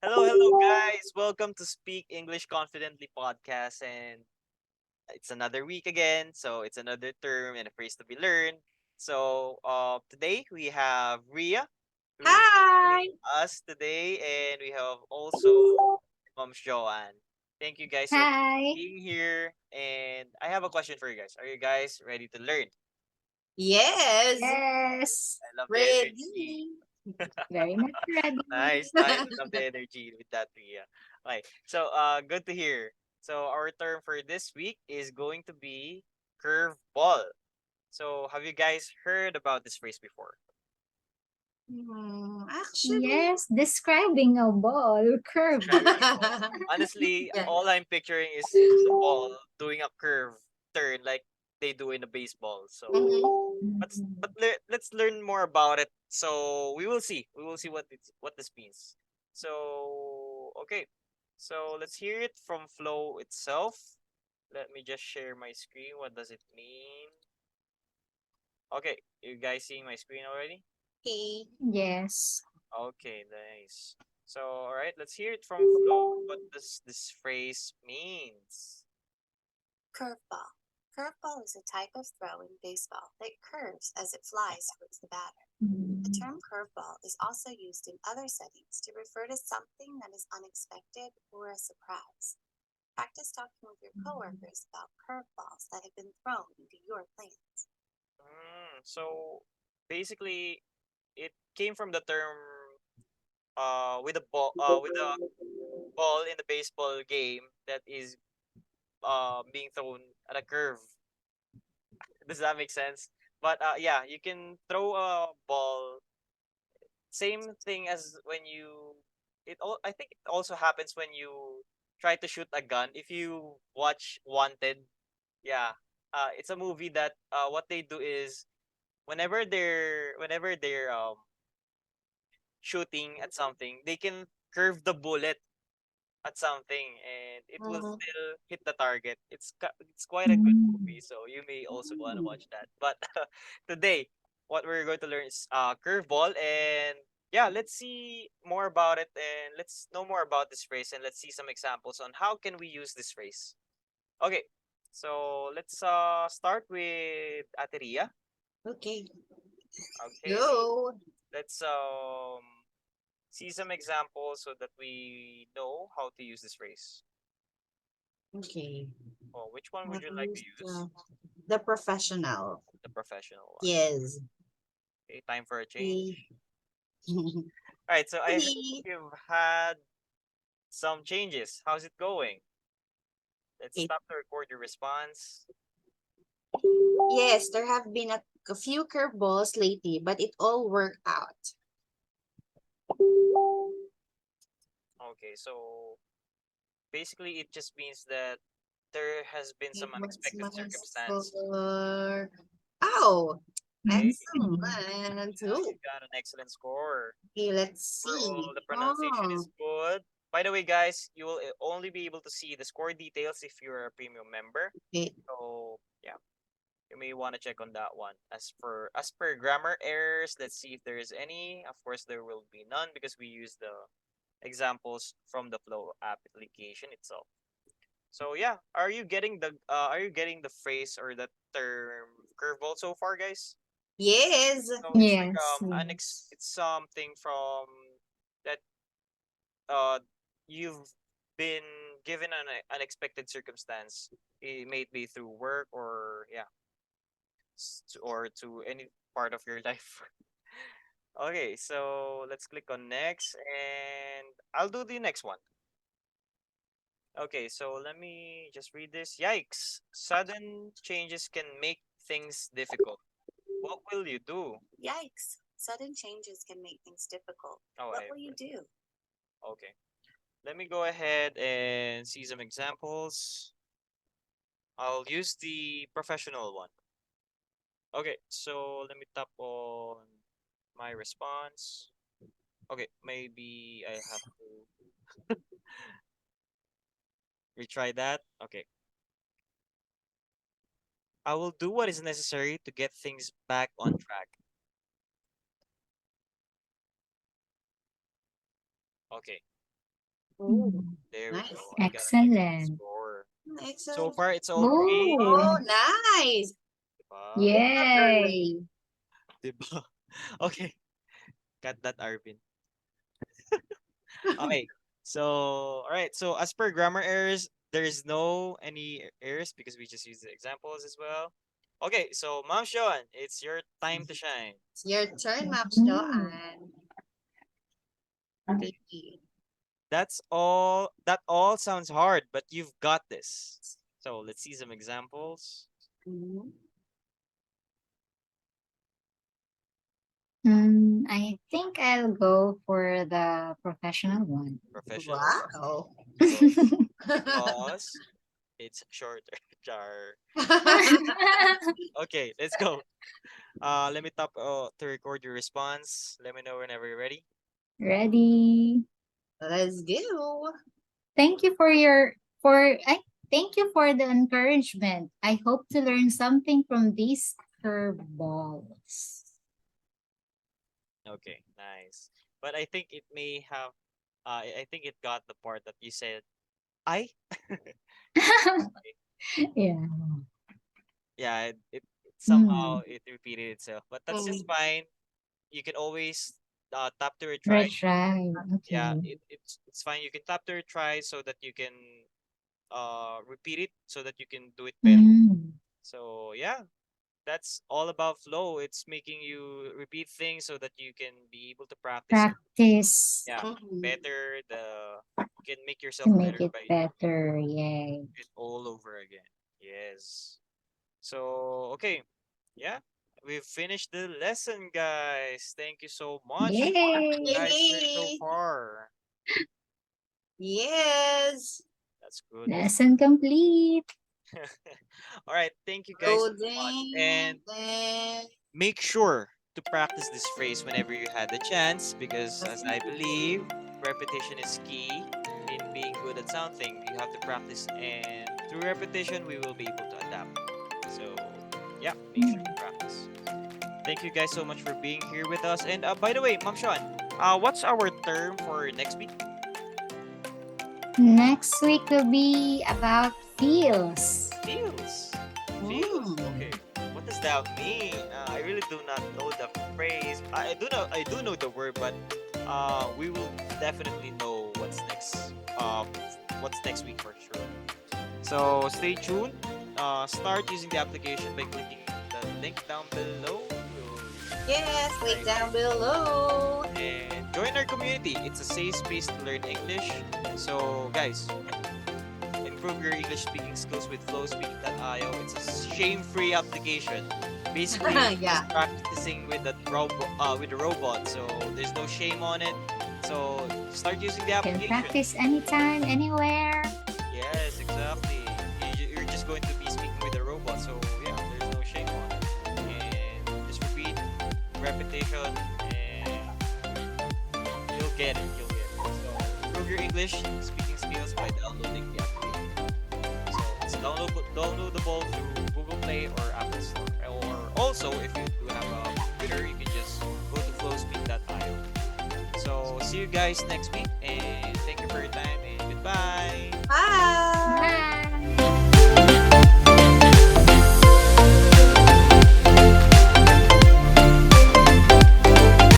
Hello, guys. Welcome to Speak English Confidently podcast. And it's another week again. So, it's another term and a phrase to be learned. So, today we have Ria who's Hi. joining us today. And we have also Mom's Joanne. Thank you guys so much for Hi. being here. And I have a question for you guys. Are you guys ready to learn? Yes. Yes. I love the energy. Ready. Very much ready. Nice, nice. I love the energy with that, Ria. Okay, so good to hear. So our term for this week is going to be curveball. So have you guys heard about this phrase before? Actually, Yes, describing a ball curve. Describing a ball. Honestly, yeah. all I'm picturing is the ball doing a curve turn like they do in a baseball. So, Mhm. let's learn more about it. So we will see. We will see what this means. So okay. So let's hear it from Flow itself. Let me just share my screen. What does it mean? Okay, you guys seeing my screen already? Okay. Yes. Okay, nice. So all right, let's hear it from Flow. What does this phrase means? Curveball. Curveball is a type of throw in baseball that curves as it flies towards the batter. The Mm. term curveball is also used in other settings to refer to something that is unexpected or a surprise. Practice talking with your coworkers about curveballs that have been thrown into your plans. So basically, it came from the term with a ball with a ball in the baseball game that is being thrown at a curve. Does that make sense? But yeah, you can throw a ball. Same thing as when you. I think it also happens when you try to shoot a gun. If you watch Wanted, yeah, it's a movie that what they do is whenever they're shooting at something, they can curve the bullet at something and it will Mhm. still hit the target. It's quite a good Mm. movie, so you may also want to watch that. But today, what we're going to learn is curveball, and yeah, let's see more about it and let's know more about this phrase and let's see some examples on how can we use this phrase. Okay, so let's start with Ateria. Okay. Okay, Go. let's see some examples so that we know how to use this phrase. Okay. Oh, which one would At you like to least use? the professional. The professional one. Yes. Okay, time for a change. Okay. All right, so I heard Okay. you've had some changes. How's it going? Let's Okay. stop to record your response. Yes, there have been a few curveballs lately, but it all worked out. Okay, so basically it just means that there has been some Okay, what's unexpected my circumstance. score? Oh, Okay, Mm. excellent. yeah, Oh, you got an excellent score. okay, let's Overall, see. the pronunciation Oh, is good. By the way, guys, you will only be able to see the score details if you're a premium member. okay. So yeah, you may want to check on that one. As per grammar errors, let's see if there is any. Of course, there will be none because we use the examples from the Flow application itself. So yeah, are you getting the phrase or the term curveball so far, guys? Yes. So it's like Yes, yes. it's something from that uh you've been given an unexpected circumstance. It may be through work or yeah, or to any part of your life. Okay, so let's click on next and I'll do the next one. Okay, so let me just read this. Yikes. Sudden changes can make things difficult. What will you do? Yikes! Sudden changes can make things difficult. Oh, What will you do? okay. Let me go ahead and see some examples. I'll use the professional one. Okay, so let me tap on my response. Okay, maybe I have to retry that. Okay. I will do what is necessary to get things back on track. Okay. Oh, There we nice. go. I got an excellent Excellent. score. So Excellent. far, it's all green. Oh, Oh, nice. Diba? yay. Diba? Okay, got that, Arvin. Okay. So, all right. So, as per grammar errors, there is no any errors because we just use the examples as well. Okay, so Ma'am Sean, it's your time to shine. It's your turn, Ma'am Mm. Joanne. Okay. That's all. That all sounds hard, but you've got this. So, let's see some examples. Mhm. I think I'll go for the professional one. Professional. Wow. Because it's shorter. Char. Okay, let's go. Let me tap to record your response. Let me know whenever you're ready. Ready? Let's go. Thank you thank you for the encouragement. I hope to learn something from these curveballs. Okay, nice. But I think it may have I think it got the part that you said I. Yeah. Yeah, it Hmm. somehow it repeated itself. But that's just Mm. fine. You can always tap to retry. Retry. Yeah, Okay. it's fine. You can tap to retry so that you can repeat it so that you can do it better. Mm. So yeah, that's all about flow. It's making you repeat things so that you can be able to practice it. Practice Yeah, Mhm. better. You can make to yourself make better it by better. Yay. it all over again. Yes. So okay, yeah, we've finished the lesson, guys. Thank you so much, Yay. guys, here so Yay. far. Yes. That's good. That's Lesson complete. all right. Thank you guys so much, and Then. make sure to practice this phrase whenever you had the chance, because as I believe, repetition is key in being good at something. You have to practice, and through repetition, we will be able to adapt. So, yeah, make sure to practice. Thank you guys so much for being here with us. And by the way, Ma'am Sean, what's our term for next week? Next week will be about feels. Feels. Feels. Mm. Okay. What does that mean? I really do not know the phrase. I do know the word, but we will definitely know what's next week for sure. So stay tuned. Start using the application by clicking the link down below. Yes, link down below. And join our community. It's a safe space to learn English. So guys, improve your English speaking skills with flowspeak.io. It's a shame-free application. Basically, you're Yeah. just practicing with the robot. So there's no shame on it. So start using the You can application. practice anytime, anywhere. Yes, exactly. You're just going to be speaking with a robot. So yeah, there's no shame on it. And just repeat, repetition, and you'll get it. You'll get it. So improve your English speaking skills by downloading the application. So it's downloadable through Google Play or Apple Store. Or also, if you do have a computer, you can just go to flowspeak.io. So see you guys next week, and thank you for your time, and goodbye. Bye. Bye.